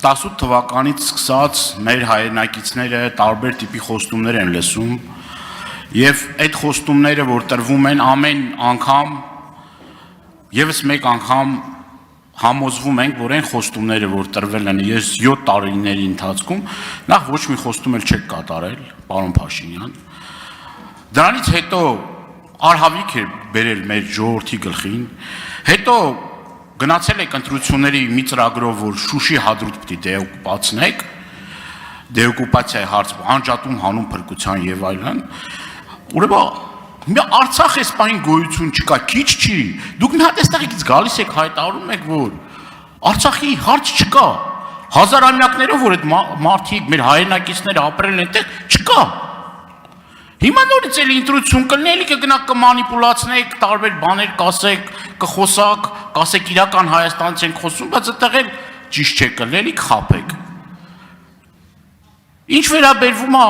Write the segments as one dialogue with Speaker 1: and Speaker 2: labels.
Speaker 1: 18 թվականից սկսած մեր հայրենակիցները տարբեր տիպի խոստումներ են լսում եւ այդ խոստումները որ տրվում են ամեն անգամ եւս մեկ անգամ համոզվում ենք որ այն խոստումները որ տրվել են ես 7 տարիների ընթացքում նախ ոչ մի խոստում էլ չեք կատարել պարոն Փաշինյան դրանից հետո արհավիք է բերել մեր ժողովրդի գլխին հետո գնացել եք ընտրությունների մի ծրագրով որ Շուշի հադրութ պիտի դեօկուպացնեք դեօկուպացիայի հարց անջատում հանուն փրկության եւ այլն ուրեմն Արցախ էսպանին գոյություն չկա քիչ չի դուք մի հատ էստեղից գալիս եք հայտարարում եք որ Արցախի հարց չկա հազարամյակներով որ այդ մարդիկ մեր հայրենակիցները ապրել են այդտեղ չկա Հիմա նորից էլի ընտրություն կլինի, էլի կգնաք կմանիպուլացնեք, տարբեր բաներ կասեք, կխոսակ, կասեք իրական Հայաստանից ենք խոսում, բայց այդտեղ էլ ճիշտ չէ կլինի, էլի կխաբեք։ Ինչ վերաբերվում է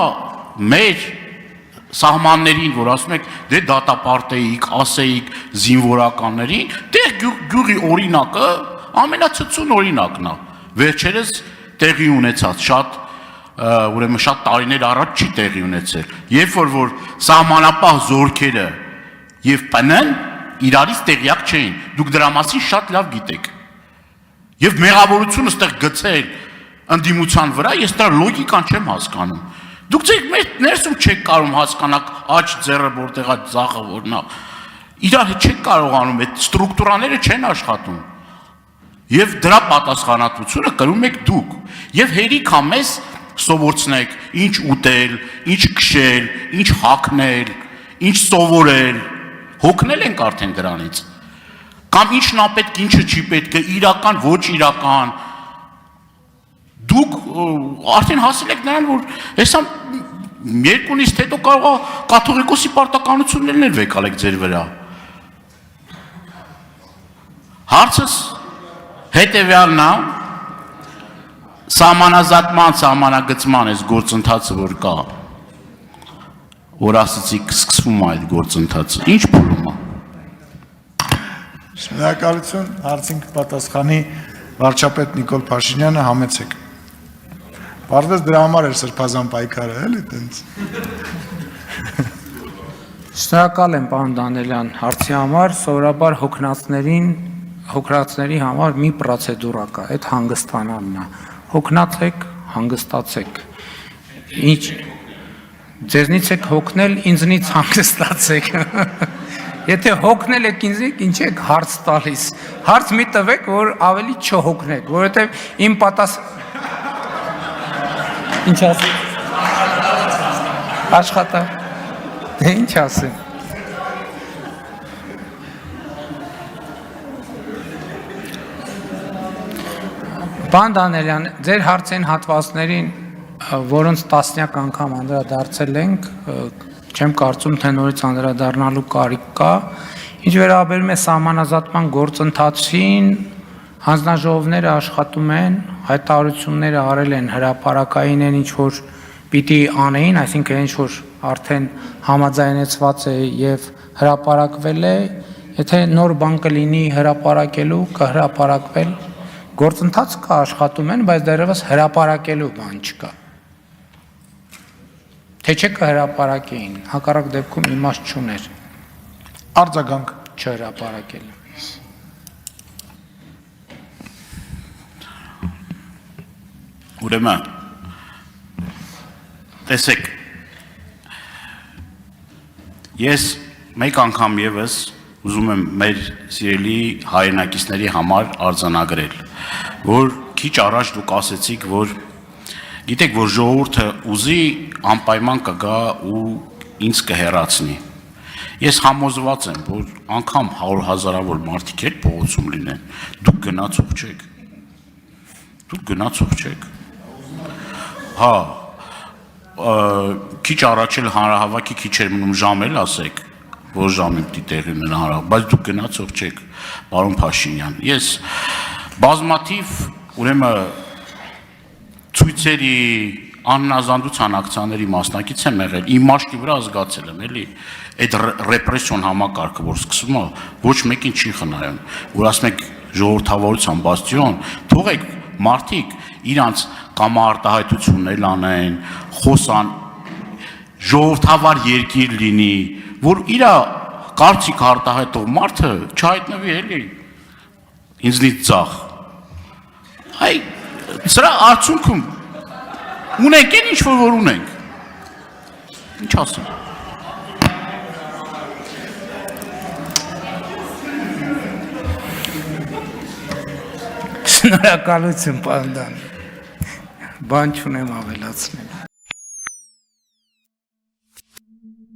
Speaker 1: մեր սահմաններին, որ ասում եք, դե դատապարտեիք, ասեիք զինվորականներին, դե գյուղի օրինակը ամենացծուն օրինակն է։ Վերջերս տեղի ունեցած շատ ուրեմն շատ տարիներ առաջ չի տեղի ունեցել երբ որ սահմանապահ զորքերը եւ ՊՆ-ն իրարից տեղյակ չէին դուք դրա մասին շատ լավ գիտեք եւ մեղավորությունը ստեղ գցել ընդդիմության վրա ես դրա լոգիկան չեմ հասկանում դուք ձեր ներսում չեք կարող հասկանալ աջ ձեռը որտեղ է ձախը որն է իրար հետ չեք կարողանում այդ ստրուկտուրաները չեն աշխատում եւ դրա պատասխանատվությունը կրում եք դուք եւ հերիք ամես սովորցնեք ինչ ուտել, ինչ քշել, ինչ հագնել, ինչ սովորել, հոգնել ենք արդեն դրանից։ Կամ ինչն է պետք, ինչը չի պետք, իրական, ոչ իրական։ Դուք արդեն հասել եք նրան, որ հեսա երկունից հետո կարող է կաթողիկոսի պարտականություններն էլ վեկալեք ձեր վրա։ Հարցս հետևյալն է Սահմանազատման, սահմանագծման այս գործընթացը որ կա, որ ասացիք սկսվում է այդ գործընթացը, ինչ փուլում է։
Speaker 2: Շնորհակալություն, հարցին կպատասխանի վարչապետ Նիկոլ Փաշինյանը, համեցեք։ Պարզվեց դրա համար էր սրբազան պայքարը, էլի տենց։
Speaker 3: Շնորհակալ եմ, պարոն Դանելյան, հարցի համար, սովորաբար հոգնածների համար մի պրոցեդուրա կա, այդ հանգստանալն է։ Հոգնացեք, հանգստացեք, ինչ, ձեզնից եք հոգնել, ինձնից հանգստացեք, եթե հոգնել եք ինձնից, ինչ եք հարց տալիս, հարց մի տվեք, որ ավելի չհոգնեք, որովհետև իմ ինչ ասեք, աշխատա, դե ինչ ասեք, Պարոն Դանելյան, ձեր հարցին հատվածներին, որոնց տասնյակ անգամ անդրադարձել ենք, չեմ կարծում, թե նորից անդրադառնալու կարիք կա, ինչ վերաբերում է սահմանազատման գործընթացին, հանձնաժողովները աշխատում են, հայտարարությունները արել են, հրապարակային են ինչ որ պիտի անեին, այսինքն ինչ որ արդեն համաձայնեցված է եւ հրապարակվել է, եթե նոր բան կլինի հրապարակելու, կհրապարակվել Գործընթաց կա աշխատում են, բայց դեռևս հրապարակելու բան չկա։ Թե չէ կհրապարակեին, հակառակ դեպքում իմաստ չուներ։
Speaker 2: Արձագանք
Speaker 3: չհրապարակել։
Speaker 1: Ուրեմն տեսեք ես մեկ անգամ եւս ուզում եմ մեր սիրելի հայրենակիցների համար արձանագրել որ քիչ առաջ դուք ասեցիք որ գիտեք որ ժողովուրդը ուզի անպայման կգա ու ինձ կհեռացնի ես համոզված եմ որ անգամ 100,000-ավոր մարդիկ էլ փողոցում լինեն դուք գնացող չեք հա քիչ առաջ էլ հանրահավաքի քիչ էր մնում ժամ էլ ասեք որ ժամին պիտի տեղի ունենա հանրահավաք բայց դուք գնացող չեք պարոն Փաշինյան ես բազմաթիվ ուրեմն ցույցերի աննազանդության ակցիաների մասնակից եմ եղել իմ մաշկի վրա զգացել եմ էլի այդ ռեպրեսիոն համակարգը որ սկսվում է ոչ մեկին չի խնայում որ ասում եք ժողովրդավարության բաստիոն թողեք մարդիկ իրանց կամ արտահայտություններ անեն, խոսան, ժողովրդավար երկիր լինի, որ իր կարծիք արտահայտող մարդը չհայտնվի էլի ինձնից ծախ։ Այ սրա արդյունքում ունենք են ինչ որ ունենք։ Ինչ ասեմ։
Speaker 3: Շնորհակալություն, պարոն Դան։ Բան չունեմ ավելացնել։